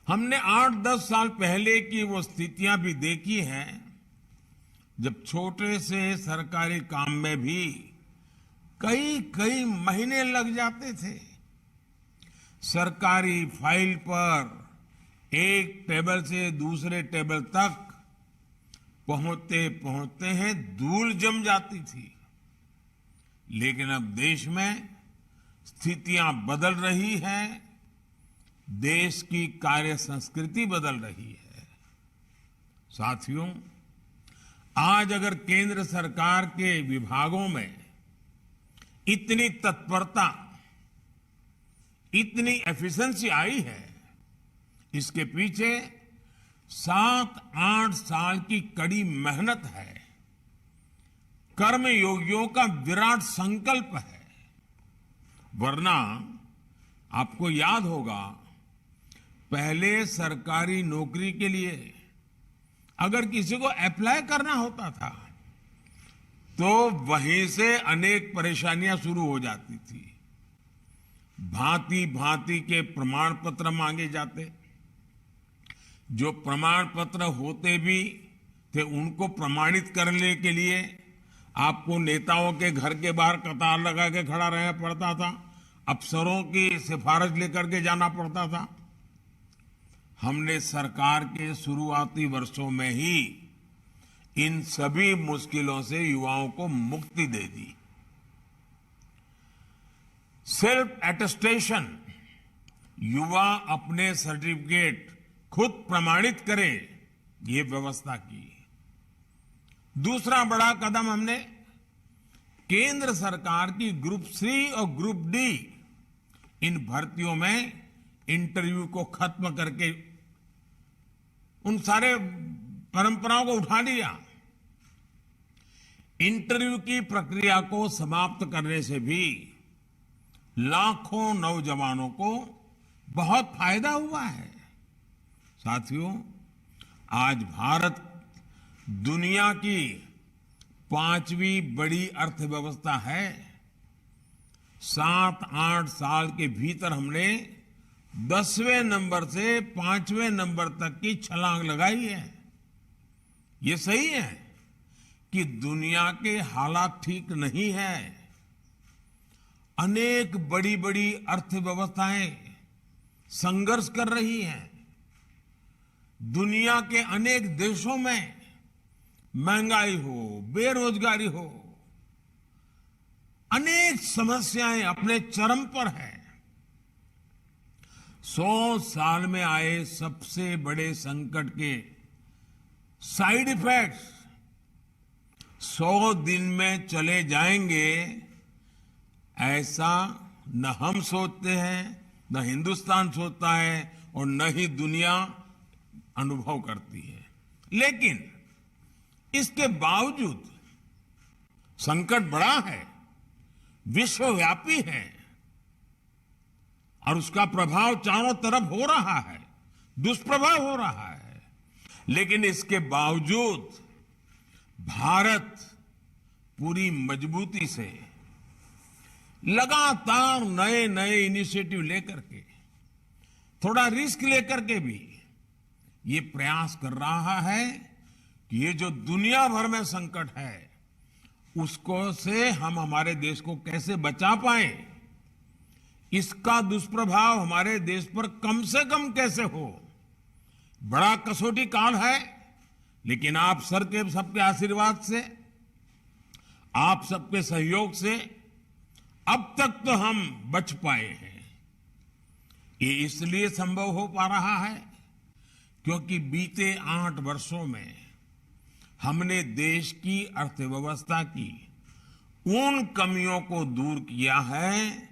हमने 8-10 साल पहले की वो स्थितियां भी देखी हैं जब छोटे से सरकारी काम में भी कई कई महीने लग जाते थे। सरकारी फाइल पर एक टेबल से दूसरे टेबल तक पहुंचते पहुंचते हैं धूल जम जाती थी। लेकिन अब देश में स्थितियां बदल रही हैं, देश की कार्य संस्कृति बदल रही है। साथियों, आज अगर केंद्र सरकार के विभागों में इतनी तत्परता, इतनी एफिशिएंसी आई है, इसके पीछे 7-8 साल की कड़ी मेहनत है, कर्मयोगियों का विराट संकल्प है। वरना आपको याद होगा, पहले सरकारी नौकरी के लिए अगर किसी को अप्लाई करना होता था तो वहीं से अनेक परेशानियां शुरू हो जाती थी। भांति भांति के प्रमाण पत्र मांगे जाते, जो प्रमाण पत्र होते भी थे उनको प्रमाणित करने के लिए आपको नेताओं के घर के बाहर कतार लगा के खड़ा रहना पड़ता था, अफसरों की सिफारिश लेकर के जाना पड़ता था। हमने सरकार के शुरुआती वर्षों में ही इन सभी मुश्किलों से युवाओं को मुक्ति दे दी। सेल्फ एटेस्टेशन, युवा अपने सर्टिफिकेट खुद प्रमाणित करे, ये व्यवस्था की। दूसरा बड़ा कदम हमने केंद्र सरकार की ग्रुप सी और ग्रुप डी इन भर्तियों में इंटरव्यू को खत्म करके उन सारे परंपराओं को उठा लिया। इंटरव्यू की प्रक्रिया को समाप्त करने से भी लाखों नौजवानों को बहुत फायदा हुआ है। साथियों, आज भारत दुनिया की 5वीं बड़ी अर्थव्यवस्था है। 7-8 साल के भीतर हमने 10वें नंबर से 5वें नंबर तक की छलांग लगाई है। ये सही है कि दुनिया के हालात ठीक नहीं है। अनेक बड़ी बड़ी अर्थव्यवस्थाएं संघर्ष कर रही हैं। दुनिया के अनेक देशों में महंगाई हो, बेरोजगारी हो, अनेक समस्याएं अपने चरम पर हैं। 100 साल में आए सबसे बड़े संकट के साइड इफेक्ट्स 100 दिन में चले जाएंगे, ऐसा न हम सोचते हैं, न हिंदुस्तान सोचता है और न ही दुनिया अनुभव करती है। लेकिन इसके बावजूद संकट बड़ा है, विश्वव्यापी है और उसका प्रभाव चारों तरफ हो रहा है, दुष्प्रभाव हो रहा है। लेकिन इसके बावजूद भारत पूरी मजबूती से लगातार नए नए इनिशिएटिव लेकर के, थोड़ा रिस्क लेकर के भी ये प्रयास कर रहा है कि ये जो दुनिया भर में संकट है उसको से हम हमारे देश को कैसे बचा पाए, इसका दुष्प्रभाव हमारे देश पर कम से कम कैसे हो। बड़ा कसौटी काल है, लेकिन आप सबके आशीर्वाद से, आप सबके सहयोग से अब तक तो हम बच पाए हैं। ये इसलिए संभव हो पा रहा है क्योंकि बीते 8 वर्षों में हमने देश की अर्थव्यवस्था की उन कमियों को दूर किया है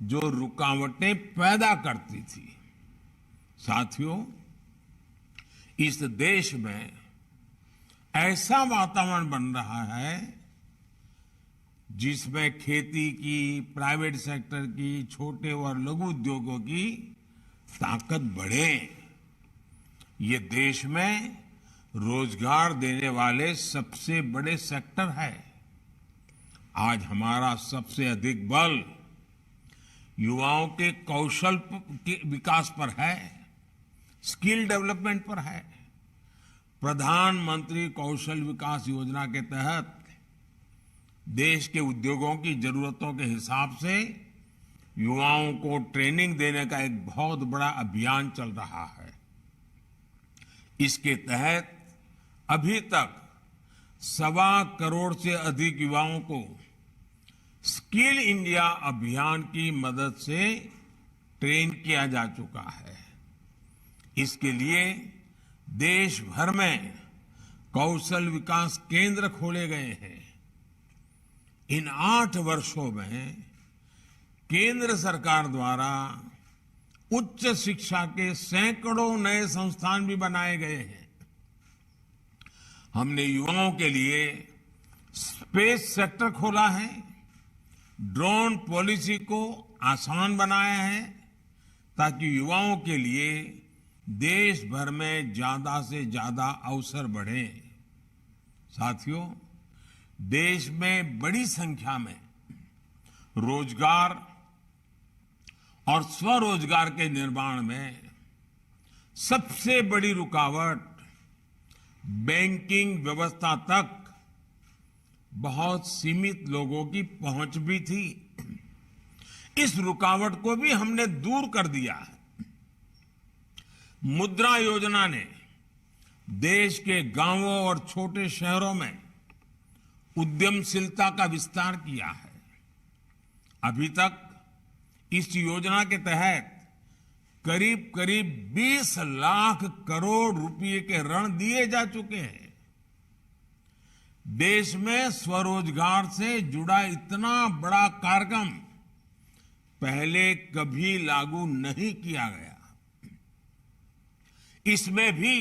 जो रुकावटें पैदा करती थी। साथियों, इस देश में ऐसा वातावरण बन रहा है जिसमें खेती की, प्राइवेट सेक्टर की, छोटे और लघु उद्योगों की ताकत बढ़े। ये देश में रोजगार देने वाले सबसे बड़े सेक्टर है। आज हमारा सबसे अधिक बल युवाओं के कौशल के विकास पर है। स्किल डेवलपमेंट पर है। प्रधानमंत्री कौशल विकास योजना के तहत देश के उद्योगों की जरूरतों के हिसाब से युवाओं को ट्रेनिंग देने का एक बहुत बड़ा अभियान चल रहा है। इसके तहत अभी तक 1.25 करोड़ से अधिक युवाओं को स्किल इंडिया अभियान की मदद से ट्रेन किया जा चुका है। इसके लिए देश भर में कौशल विकास केंद्र खोले गए हैं। इन 8 वर्षों में केंद्र सरकार द्वारा उच्च शिक्षा के सैकड़ों नए संस्थान भी बनाए गए हैं। हमने युवाओं के लिए स्पेस सेक्टर खोला है, ड्रोन पॉलिसी को आसान बनाया है ताकि युवाओं के लिए देश भर में ज्यादा से ज्यादा अवसर बढ़े। साथियों, देश में बड़ी संख्या में रोजगार और स्वरोजगार के निर्माण में सबसे बड़ी रुकावट बैंकिंग व्यवस्था तक बहुत सीमित लोगों की पहुंच भी थी। इस रुकावट को भी हमने दूर कर दिया है। मुद्रा योजना ने देश के गांवों और छोटे शहरों में उद्यमशीलता का विस्तार किया है। अभी तक इस योजना के तहत करीब करीब 20 लाख करोड़ रुपए के ऋण दिए जा चुके हैं। देश में स्वरोजगार से जुड़ा इतना बड़ा कार्यक्रम पहले कभी लागू नहीं किया गया। इसमें भी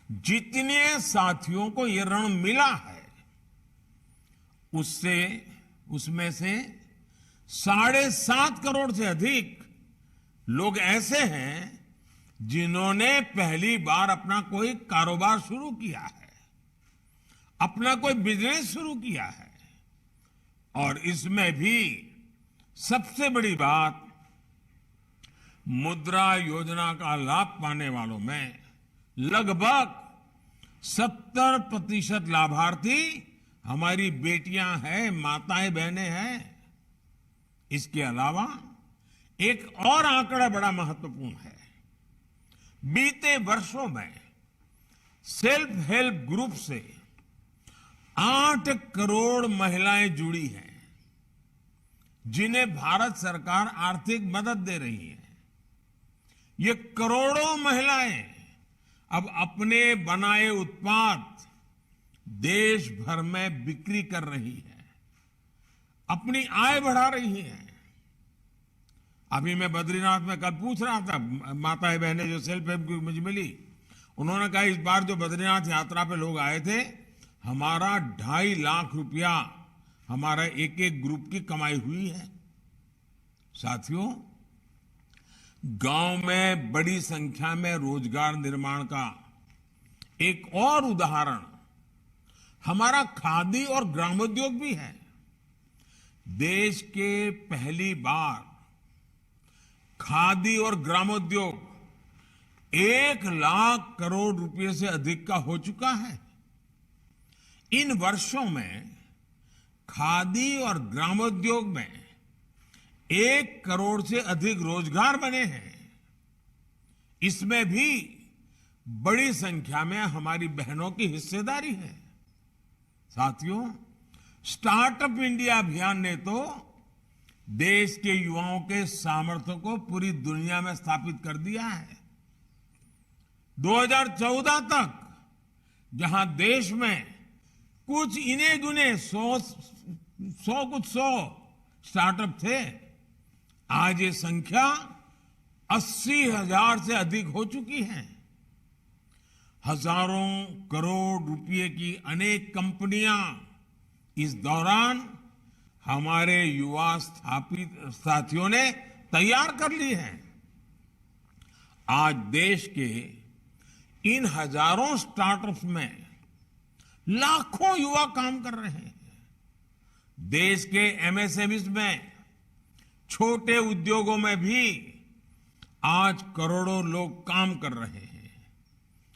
जितने साथियों को ये ऋण मिला है उसमें से 7.5 करोड़ से अधिक लोग ऐसे हैं जिन्होंने पहली बार अपना कोई कारोबार शुरू किया है, अपना कोई बिजनेस शुरू किया है। और इसमें भी सबसे बड़ी बात, मुद्रा योजना का लाभ पाने वालों में लगभग 70% लाभार्थी हमारी बेटियां हैं, माताएं बहनें हैं। इसके अलावा एक और आंकड़ा बड़ा महत्वपूर्ण है। बीते वर्षों में सेल्फ हेल्प ग्रुप से 8 करोड़ महिलाएं जुड़ी हैं, जिन्हें भारत सरकार आर्थिक मदद दे रही है। ये करोड़ों महिलाएं अब अपने बनाए उत्पाद देश भर में बिक्री कर रही है, अपनी आय बढ़ा रही है। अभी मैं बद्रीनाथ में कल पूछ रहा था, माताएं बहनें जो सेल्फ हेल्प ग्रुप मुझे मिली, उन्होंने कहा इस बार जो बद्रीनाथ यात्रा पे लोग आए थे, हमारा 2.5 लाख रुपया हमारा एक एक ग्रुप की कमाई हुई है। साथियों, गांव में बड़ी संख्या में रोजगार निर्माण का एक और उदाहरण हमारा खादी और ग्रामोद्योग भी है। देश के पहली बार खादी और ग्रामोद्योग 1 लाख करोड़ रुपए से अधिक का हो चुका है। इन वर्षों में खादी और ग्रामोद्योग में 1 करोड़ से अधिक रोजगार बने हैं। इसमें भी बड़ी संख्या में हमारी बहनों की हिस्सेदारी है। साथियों, स्टार्टअप इंडिया अभियान ने तो देश के युवाओं के सामर्थ्य को पूरी दुनिया में स्थापित कर दिया है। 2014 तक जहां देश में कुछ इने गुने 100 स्टार्टअप थे, आज ये संख्या 80,000 से अधिक हो चुकी है। हजारों करोड़ रुपए की अनेक कंपनियां इस दौरान हमारे युवा साथियों ने तैयार कर ली है। आज देश के इन हजारों स्टार्टअप्स में लाखों युवा काम कर रहे हैं। देश के एमएसएमईज में, छोटे उद्योगों में भी आज करोड़ों लोग काम कर रहे हैं,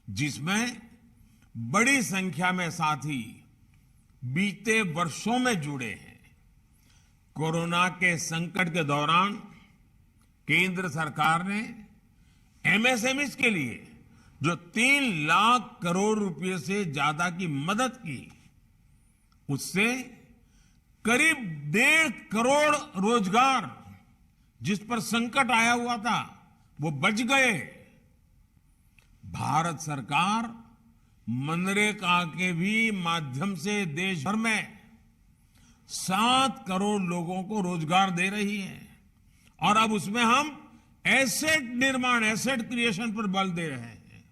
जिसमें बड़ी संख्या में साथी बीते वर्षों में जुड़े हैं। कोरोना के संकट के दौरान केंद्र सरकार ने एमएसएमई के लिए जो 3 लाख करोड़ रुपए से ज्यादा की मदद की, उससे करीब 1.5 करोड़ रोजगार जिस पर संकट आया हुआ था वो बच गए। भारत सरकार मनरेगा के भी माध्यम से देश भर में 7 करोड़ लोगों को रोजगार दे रही है और अब उसमें हम एसेट निर्माण, एसेट क्रिएशन पर बल दे रहे हैं।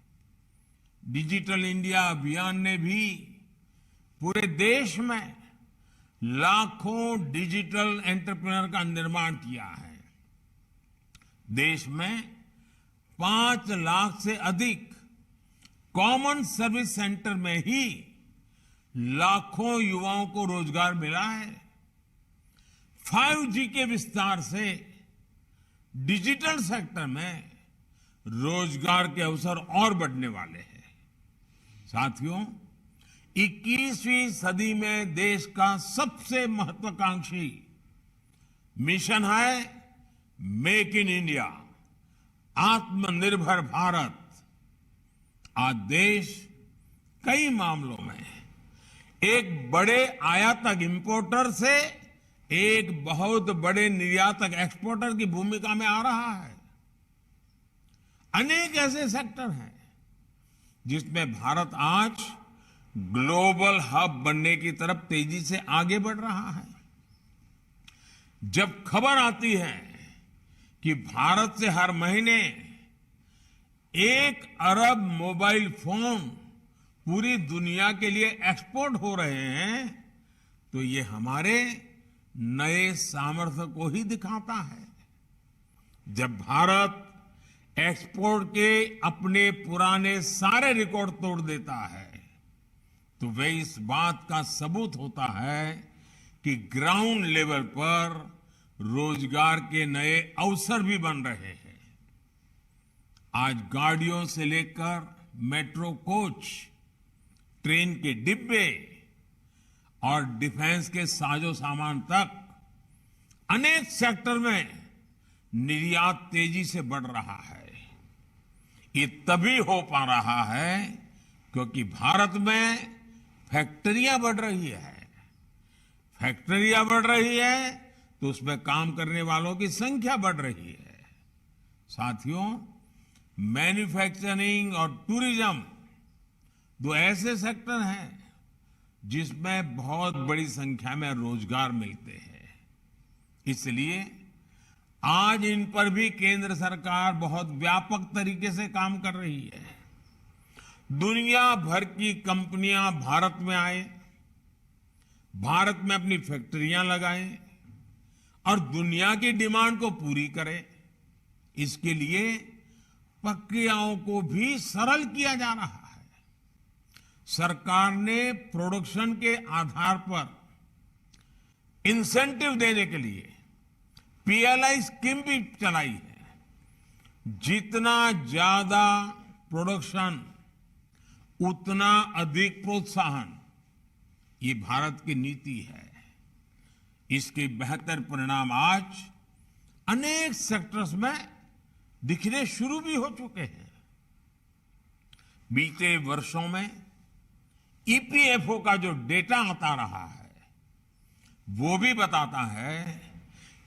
डिजिटल इंडिया अभियान ने भी पूरे देश में लाखों डिजिटल एंटरप्रेन्योर का निर्माण किया है। देश में 5 लाख से अधिक कॉमन सर्विस सेंटर में ही लाखों युवाओं को रोजगार मिला है। 5G के विस्तार से डिजिटल सेक्टर में रोजगार के अवसर और बढ़ने वाले हैं। साथियों, 21वीं सदी में देश का सबसे महत्वाकांक्षी मिशन है मेक इन इंडिया, आत्मनिर्भर भारत। आज देश कई मामलों में एक बड़े आयातक इंपोर्टर से एक बहुत बड़े निर्यातक एक्सपोर्टर की भूमिका में आ रहा है। अनेक ऐसे सेक्टर हैं जिसमें भारत आज ग्लोबल हब बनने की तरफ तेजी से आगे बढ़ रहा है। जब खबर आती है कि भारत से हर महीने 1 अरब मोबाइल फोन पूरी दुनिया के लिए एक्सपोर्ट हो रहे हैं, तो ये हमारे नए सामर्थ्य को ही दिखाता है। जब भारत एक्सपोर्ट के अपने पुराने सारे रिकॉर्ड तोड़ देता है, तो वे इस बात का सबूत होता है कि ग्राउंड लेवल पर रोजगार के नए अवसर भी बन रहे हैं। आज गाड़ियों से लेकर मेट्रो कोच, ट्रेन के डिब्बे और डिफेंस के साजो सामान तक अनेक सेक्टर में निर्यात तेजी से बढ़ रहा है। ये तभी हो पा रहा है क्योंकि भारत में फैक्ट्रियां बढ़ रही है। फैक्ट्रियां बढ़ रही है तो उसमें काम करने वालों की संख्या बढ़ रही है। साथियों, मैन्युफैक्चरिंग और टूरिज्म 2 ऐसे सेक्टर हैं जिसमें बहुत बड़ी संख्या में रोजगार मिलते हैं। इसलिए आज इन पर भी केंद्र सरकार बहुत व्यापक तरीके से काम कर रही है। दुनिया भर की कंपनियां भारत में आए, भारत में अपनी फैक्ट्रियां लगाएं और दुनिया की डिमांड को पूरी करें। इसके लिए प्रक्रियाओं को भी सरल किया जा रहा है। सरकार ने प्रोडक्शन के आधार पर इंसेंटिव देने के लिए पीएलआई स्कीम भी चलाई है। जितना ज्यादा प्रोडक्शन उतना अधिक प्रोत्साहन, ये भारत की नीति है। इसके बेहतर परिणाम आज अनेक सेक्टर्स में दिखने शुरू भी हो चुके हैं। बीते वर्षों में ईपीएफओ का जो डेटा आता रहा है, वो भी बताता है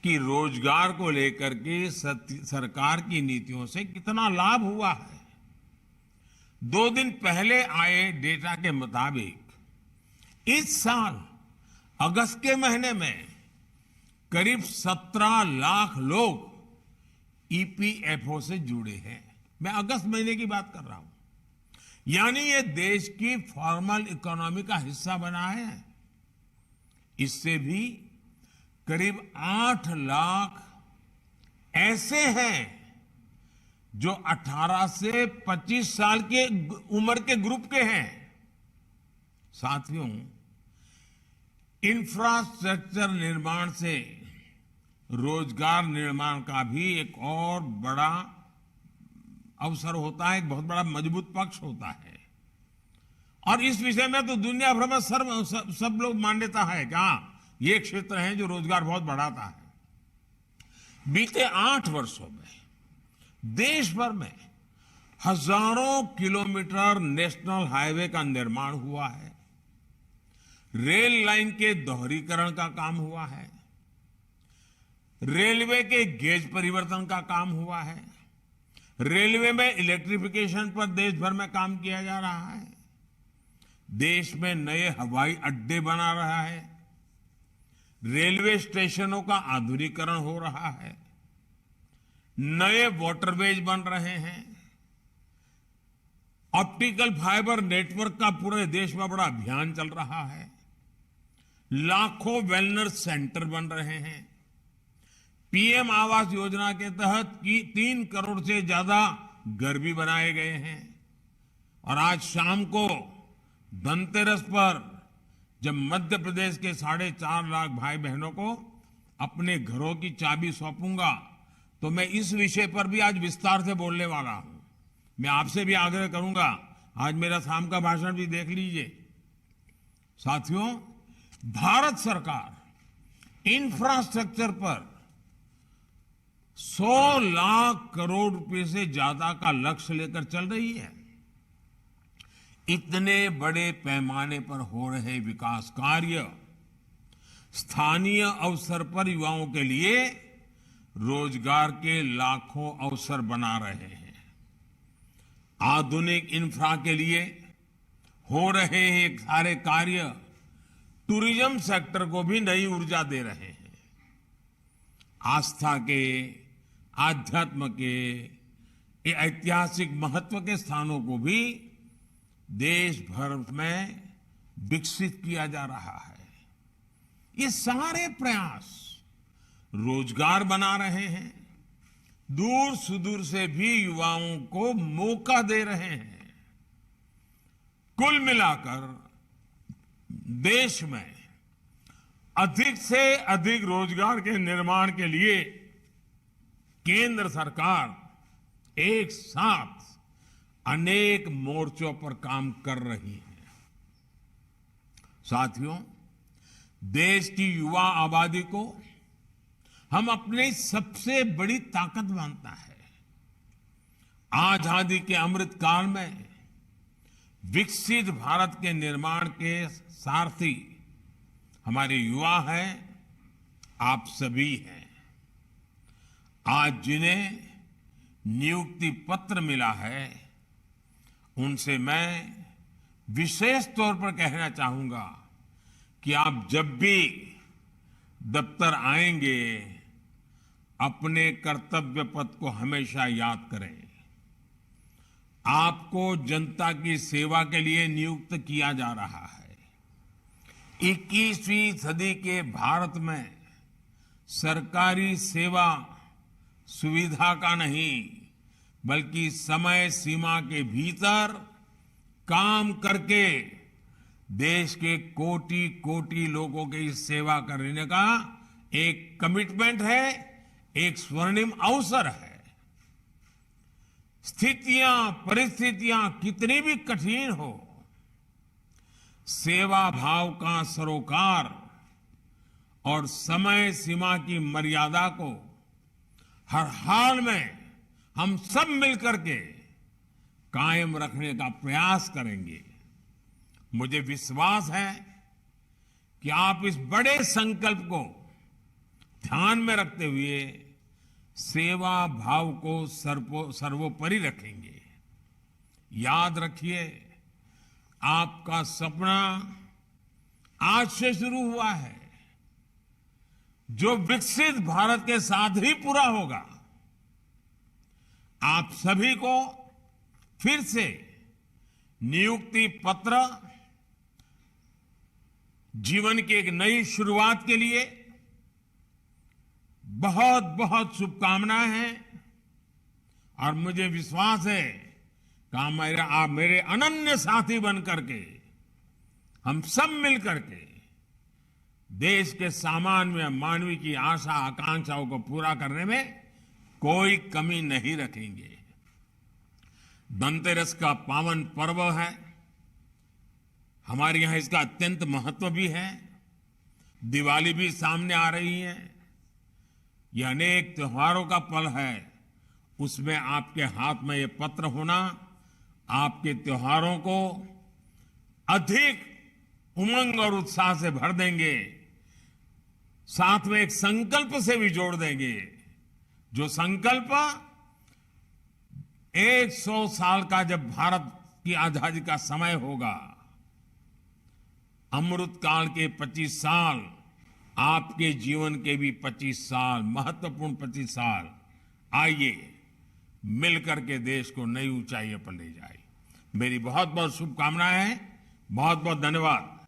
कि रोजगार को लेकर के सरकार की नीतियों से कितना लाभ हुआ है। 2 दिन पहले आए डेटा के मुताबिक इस साल अगस्त के महीने में करीब 17 लाख लोग ईपीएफओ से जुड़े हैं। मैं अगस्त महीने की बात कर रहा हूं। यानी ये देश की फॉर्मल इकोनॉमी का हिस्सा बना है। इससे भी करीब 8 लाख ऐसे हैं जो 18 से 25 साल के उम्र के ग्रुप के हैं। साथियों, इंफ्रास्ट्रक्चर निर्माण से रोजगार निर्माण का भी एक और बड़ा अवसर होता है, एक बहुत बड़ा मजबूत पक्ष होता है। और इस विषय में तो दुनिया भर में सब लोग मान्यता है कि हाँ, ये क्षेत्र है जो रोजगार बहुत बढ़ाता है। बीते 8 वर्षों में देश भर में हजारों किलोमीटर नेशनल हाईवे का निर्माण हुआ है, रेल लाइन के दोहरीकरण का काम हुआ है, रेलवे के गेज परिवर्तन का काम हुआ है, रेलवे में इलेक्ट्रिफिकेशन पर देश भर में काम किया जा रहा है, देश में नए हवाई अड्डे बना रहा है, रेलवे स्टेशनों का आधुनिकीकरण हो रहा है, नए वाटरवेज बन रहे हैं, ऑप्टिकल फाइबर नेटवर्क का पूरे देश में बड़ा अभियान चल रहा है, लाखों वेलनेस सेंटर बन रहे हैं, पीएम आवास योजना के तहत 3 करोड़ से ज्यादा घर भी बनाए गए हैं। और आज शाम को धनतेरस पर जब मध्य प्रदेश के 4.5 लाख भाई बहनों को अपने घरों की चाबी सौंपूंगा, तो मैं इस विषय पर भी आज विस्तार से बोलने वाला हूं। मैं आपसे भी आग्रह करूंगा, आज मेरा शाम का भाषण भी देख लीजिए। साथियों, भारत सरकार इंफ्रास्ट्रक्चर पर 100 लाख करोड़ रुपए से ज्यादा का लक्ष्य लेकर चल रही है। इतने बड़े पैमाने पर हो रहे विकास कार्य स्थानीय अवसर पर युवाओं के लिए रोजगार के लाखों अवसर बना रहे हैं। आधुनिक इंफ्रा के लिए हो रहे ये सारे कार्य टूरिज्म सेक्टर को भी नई ऊर्जा दे रहे हैं। आस्था के, आध्यात्म के, ऐतिहासिक महत्व के स्थानों को भी देश भर में विकसित किया जा रहा है। ये सारे प्रयास रोजगार बना रहे हैं, दूर सुदूर से भी युवाओं को मौका दे रहे हैं। कुल मिलाकर देश में अधिक से अधिक रोजगार के निर्माण के लिए केंद्र सरकार एक साथ अनेक मोर्चों पर काम कर रही है। साथियों, देश की युवा आबादी को हम अपनी सबसे बड़ी ताकत मानता है। आजादी के अमृत काल में विकसित भारत के निर्माण के सारथी हमारे युवा हैं, आप सभी हैं। आज जिन्हें नियुक्ति पत्र मिला है, उनसे मैं विशेष तौर पर कहना चाहूंगा कि आप जब भी दफ्तर आएंगे, अपने कर्तव्य पथ को हमेशा याद करें। आपको जनता की सेवा के लिए नियुक्त किया जा रहा है। 21वीं सदी के भारत में सरकारी सेवा सुविधा का नहीं, बल्कि समय सीमा के भीतर काम करके देश के कोटि कोटि लोगों की सेवा करने का एक कमिटमेंट है, एक स्वर्णिम अवसर है। स्थितियां, परिस्थितियां कितनी भी कठिन हो, सेवा भाव का सरोकार और समय सीमा की मर्यादा को हर हाल में हम सब मिलकर के कायम रखने का प्रयास करेंगे। मुझे विश्वास है कि आप इस बड़े संकल्प को ध्यान में रखते हुए सेवा भाव को सर्वोपरि रखेंगे। याद रखिए, आपका सपना आज से शुरू हुआ है, जो विकसित भारत के साथ ही पूरा होगा। आप सभी को फिर से नियुक्ति पत्र, जीवन की एक नई शुरुआत के लिए बहुत बहुत शुभकामनाएं हैं। और मुझे विश्वास है कि आप मेरे अनन्य साथी बन करके, हम सब मिलकर के देश के सामान्य मानवीय की आशा आकांक्षाओं को पूरा करने में कोई कमी नहीं रखेंगे। धनतेरस का पावन पर्व है। हमारे यहां इसका अत्यंत महत्व भी है। दिवाली भी सामने आ रही है। ये अनेक त्योहारों का पल है। उसमें आपके हाथ में ये पत्र होना आपके त्योहारों को अधिक उमंग और उत्साह से भर देंगे। साथ में एक संकल्प से भी जोड़ देंगे, जो संकल्प 100 साल का जब भारत की आजादी का समय होगा, अमृत काल के 25 साल, आपके जीवन के भी 25 साल, महत्वपूर्ण 25 साल, आइए मिलकर के देश को नई ऊंचाइयों पर ले जाए। मेरी बहुत बहुत शुभकामनाएं हैं। बहुत बहुत धन्यवाद।